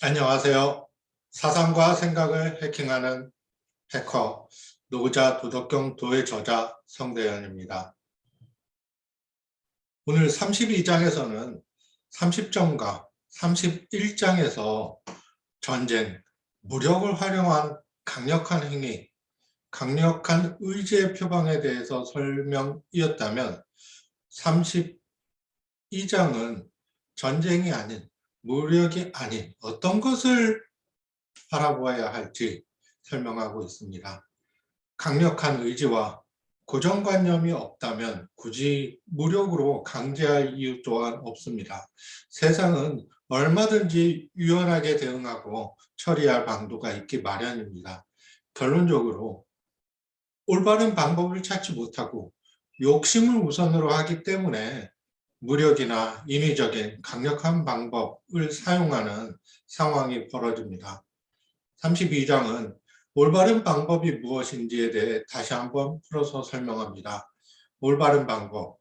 안녕하세요. 사상과 생각을 해킹하는 해커, 노자 도덕경 도의 저자 성대현입니다. 오늘 32장에서는 30점과 31장에서 전쟁, 무력을 활용한 강력한 행위, 강력한 의지의 표방에 대해서 설명이었다면 32장은 전쟁이 아닌, 무력이 아닌 어떤 것을 알아보아야 할지 설명하고 있습니다. 강력한 의지와 고정관념이 없다면 굳이 무력으로 강제할 이유 또한 없습니다. 세상은 얼마든지 유연하게 대응하고 처리할 방도가 있기 마련입니다. 결론적으로 올바른 방법을 찾지 못하고 욕심을 우선으로 하기 때문에 무력이나 인위적인 강력한 방법을 사용하는 상황이 벌어집니다. 32장은 올바른 방법이 무엇인지에 대해 다시 한번 풀어서 설명합니다. 올바른 방법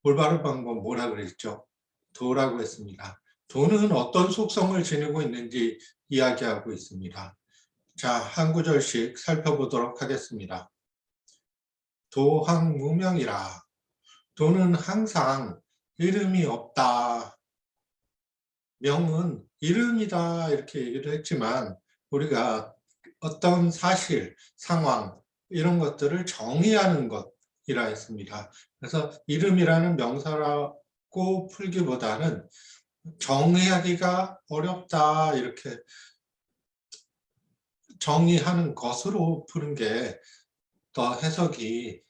뭐라 그랬죠? 도라고 했습니다. 도는 어떤 속성을 지니고 있는지 이야기하고 있습니다. 자, 한 구절씩 살펴보도록 하겠습니다. 도항무명이라. 도는 항상 이름이 없다. 명은 이름이다 이렇게 얘기를 했지만 우리가 어떤 사실, 상황 이런 것들을 정의하는 것이라 했습니다. 그래서 이름이라는 명사라고 풀기보다는 정의하기가 어렵다 이렇게 정의하는 것으로 푸는 게 더 해석이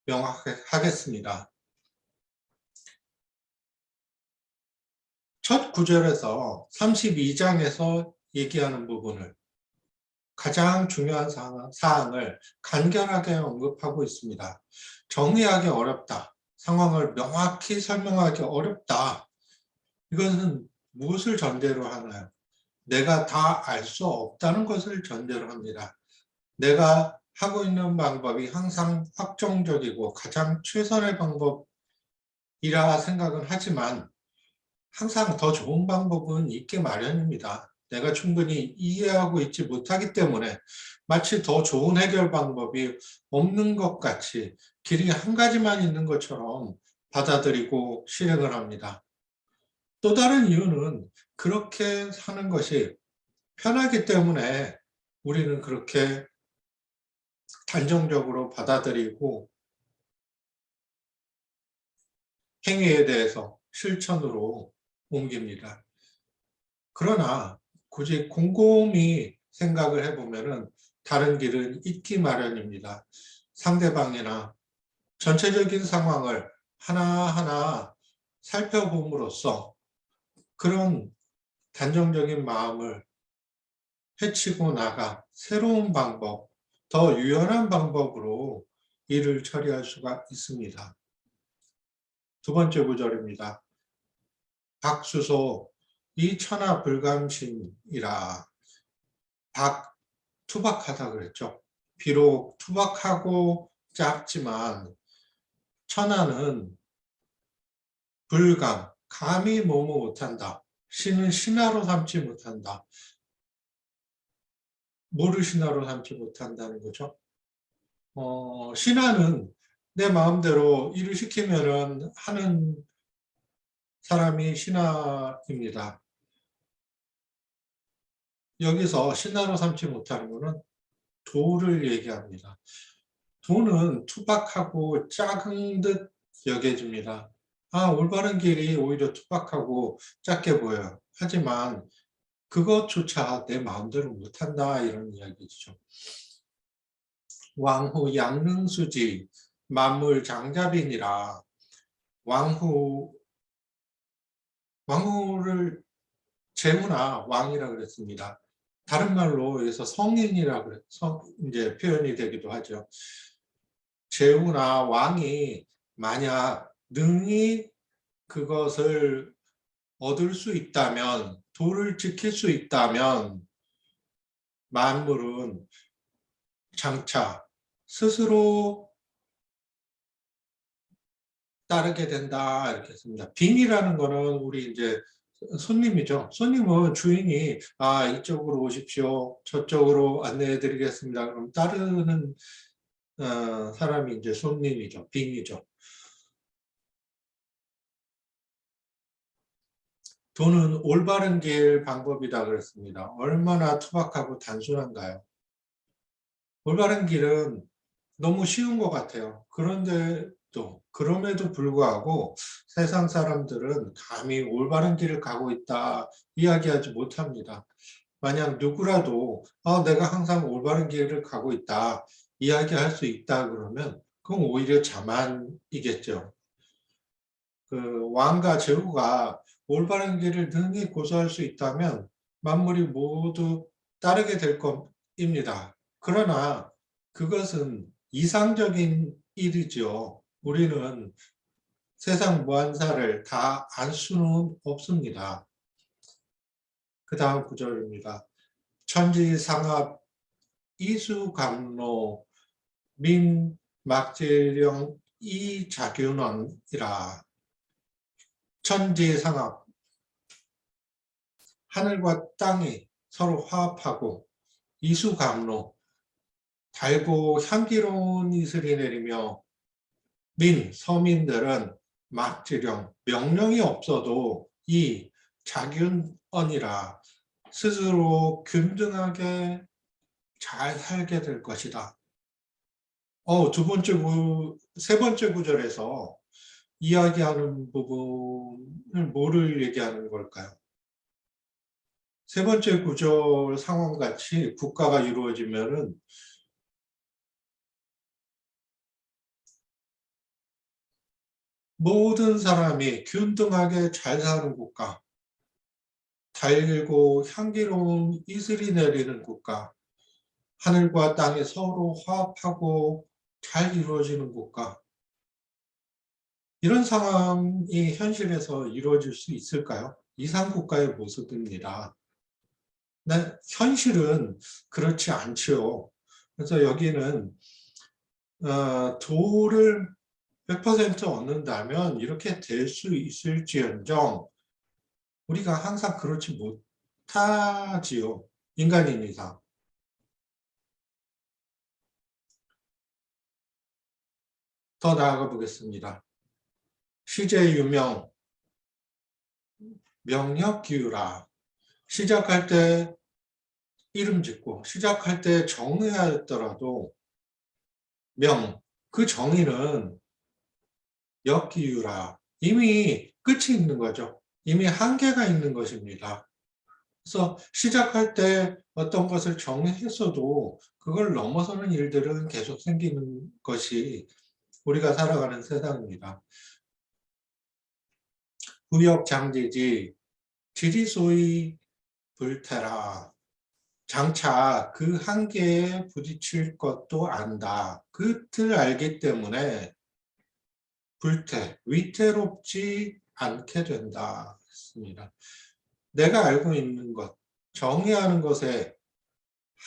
명확하겠습니다. 첫 구절에서 32장에서 얘기하는 부분을 가장 중요한 사항을 간결하게 언급하고 있습니다. 정의하기 어렵다. 상황을 명확히 설명하기 어렵다. 이것은 무엇을 전제로 하나요? 내가 다 알 수 없다는 것을 전제로 합니다. 내가 하고 있는 방법이 항상 확정적이고 가장 최선의 방법이라 생각은 하지만 항상 더 좋은 방법은 있기 마련입니다. 내가 충분히 이해하고 있지 못하기 때문에 마치 더 좋은 해결 방법이 없는 것 같이 길이 한 가지만 있는 것처럼 받아들이고 실행을 합니다. 또 다른 이유는 그렇게 사는 것이 편하기 때문에 우리는 그렇게 단정적으로 받아들이고 행위에 대해서 실천으로 옮깁니다. 그러나 굳이 곰곰이 생각을 해보면 다른 길은 있기 마련입니다. 상대방이나 전체적인 상황을 하나하나 살펴봄으로써 그런 단정적인 마음을 헤치고 나가 새로운 방법, 더 유연한 방법으로 일을 처리할 수가 있습니다. 두 번째 구절입니다. 박수소 이 천하 불감신이라. 투박하다 그랬죠. 비록 투박하고 짧지만 천하는 불감, 감히 뭐뭐 못한다. 신은 신하로 삼지 못한다. 뭐를 신하로 삼지 못한다는 거죠? 신하는 내 마음대로 일을 시키면 하는 사람이 신하입니다. 여기서 신하로 삼지 못하는 것은 도를 얘기합니다. 도는 투박하고 작은 듯 여겨집니다. 올바른 길이 오히려 투박하고 작게 보여요. 하지만 그것조차 내 마음대로 못한다 이런 이야기죠. 왕후 양릉수지 만물 장자빈이라. 왕후를 제후나 왕이라 그랬습니다. 다른 말로 여기서 성인이라 이제 표현이 되기도 하죠. 제후나 왕이 만약 능히 그것을 얻을 수 있다면, 도를 지킬 수 있다면 만물은 장차 스스로 따르게 된다 이렇게 했습니다. 빈이라는 거는 우리 이제 손님이죠. 손님은 주인이 이쪽으로 오십시오. 저쪽으로 안내해 드리겠습니다. 그럼 따르는 사람이 이제 손님이죠. 빙이죠. 돈은 올바른 길 방법이다 그랬습니다. 얼마나 투박하고 단순한가요? 올바른 길은 너무 쉬운 것 같아요. 그럼에도 불구하고 세상 사람들은 감히 올바른 길을 가고 있다 이야기하지 못합니다. 만약 누구라도 내가 항상 올바른 길을 가고 있다 이야기할 수 있다 그러면 그건 오히려 자만이겠죠. 그 왕과 제후가 올바른 길을 능히 고수할 수 있다면 만물이 모두 따르게 될 겁니다. 그러나 그것은 이상적인 일이죠. 우리는 세상 무한사를 다 알 수는 없습니다. 그 다음 구절입니다. 천지상합 이수감로 민막재령 이자균원이라. 천지상합, 하늘과 땅이 서로 화합하고 이수감로, 달고 향기로운 이슬이 내리며 서민들은 막지령, 명령이 없어도 이 자균언이라 스스로 균등하게 잘 살게 될 것이다. 세 번째 구절에서 이야기하는 부분을 뭐를 얘기하는 걸까요? 세 번째 구절 상황같이 국가가 이루어지면은 모든 사람이 균등하게 잘 사는 국가, 달고 향기로운 이슬이 내리는 국가, 하늘과 땅이 서로 화합하고 잘 이루어지는 국가. 이런 상황이 현실에서 이루어질 수 있을까요? 이상국가의 모습입니다. 네, 현실은 그렇지 않죠. 그래서 여기는 도를 100% 얻는다면 이렇게 될 수 있을지언정 우리가 항상 그렇지 못하지요. 인간인 이상. 더 나아가 보겠습니다. 시제 유명, 명령 기우라. 시작할 때 이름 짓고 시작할 때 정의하였더라도 그 정의는 역기유라. 이미 끝이 있는 거죠. 이미 한계가 있는 것입니다. 그래서 시작할 때 어떤 것을 정했어도 그걸 넘어서는 일들은 계속 생기는 것이 우리가 살아가는 세상입니다. 구역장제지 지리소위 불태라. 장차 그 한계에 부딪힐 것도 안다. 그 틀 알기 때문에 위태롭지 않게 된다. 했습니다. 내가 알고 있는 것, 정의하는 것에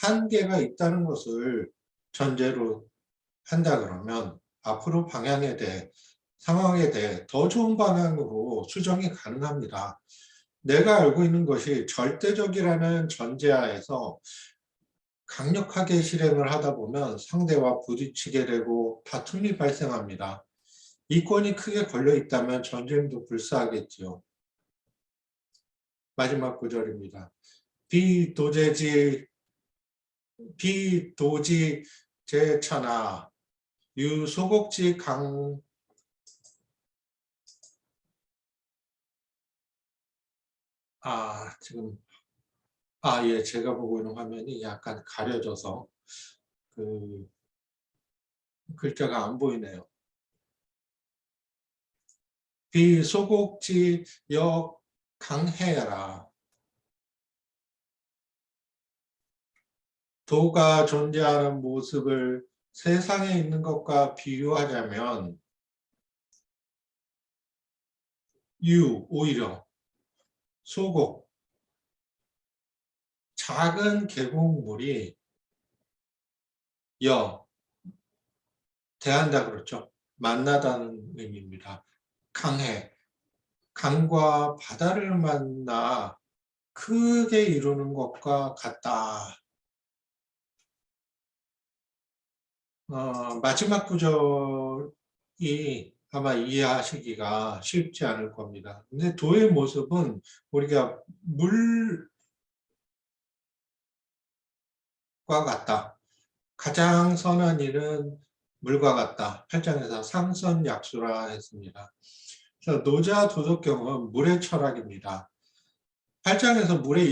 한계가 있다는 것을 전제로 한다 그러면 앞으로 방향에 대해, 상황에 대해 더 좋은 방향으로 수정이 가능합니다. 내가 알고 있는 것이 절대적이라는 전제하에서 강력하게 실행을 하다 보면 상대와 부딪히게 되고 다툼이 발생합니다. 이권이 크게 걸려 있다면 전쟁도 불사하겠지요. 마지막 구절입니다. 비도지 제천하 유소곡지 지금 예, 제가 보고 있는 화면이 약간 가려져서 그 글자가 안 보이네요. 비소곡지 역 강해라. 도가 존재하는 모습을 세상에 있는 것과 비유하자면 오히려 소곡, 작은 계곡물이 대한다 그렇죠. 만나다는 의미입니다. 강해, 강과 바다를 만나 크게 이루는 것과 같다. 마지막 구절이 아마 이해하시기가 쉽지 않을 겁니다. 근데 도의 모습은 우리가 물과 같다. 가장 선한 일은 물과 같다. 8장에서 상선약수라 했습니다. 그래서 노자 도덕경은 물의 철학입니다. 8장에서 물을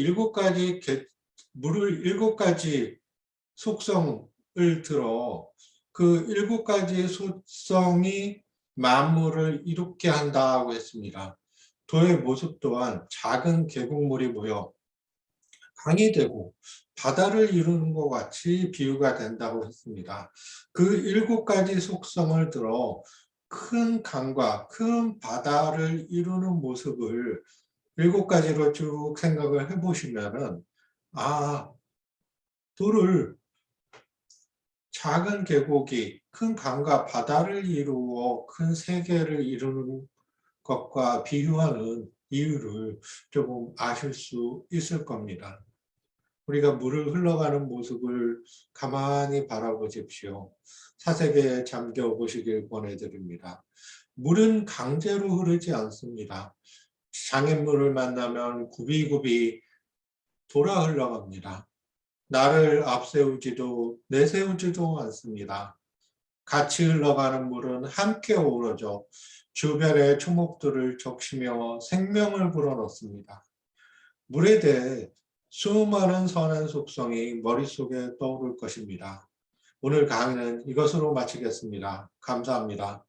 7가지 속성을 들어 그 7가지 속성이 만물을 이롭게 한다고 했습니다. 도의 모습 또한 작은 계곡물이 모여 강이 되고 바다를 이루는 것 같이 비유가 된다고 했습니다. 그 7가지 속성을 들어 큰 강과 큰 바다를 이루는 모습을 7가지로 쭉 생각을 해보시면은, 도를 작은 계곡이 큰 강과 바다를 이루어 큰 세계를 이루는 것과 비유하는 이유를 조금 아실 수 있을 겁니다. 우리가 물을 흘러가는 모습을 가만히 바라보십시오. 사색에 잠겨 보시길 권해드립니다. 물은 강제로 흐르지 않습니다. 장애물을 만나면 굽이굽이 돌아 흘러갑니다. 나를 앞세우지도 내세우지도 않습니다. 같이 흘러가는 물은 함께 어우러져 주변의 초목들을 적시며 생명을 불어넣습니다. 물에 대해 수많은 선한 속성이 머릿속에 떠오를 것입니다. 오늘 강의는 이것으로 마치겠습니다. 감사합니다.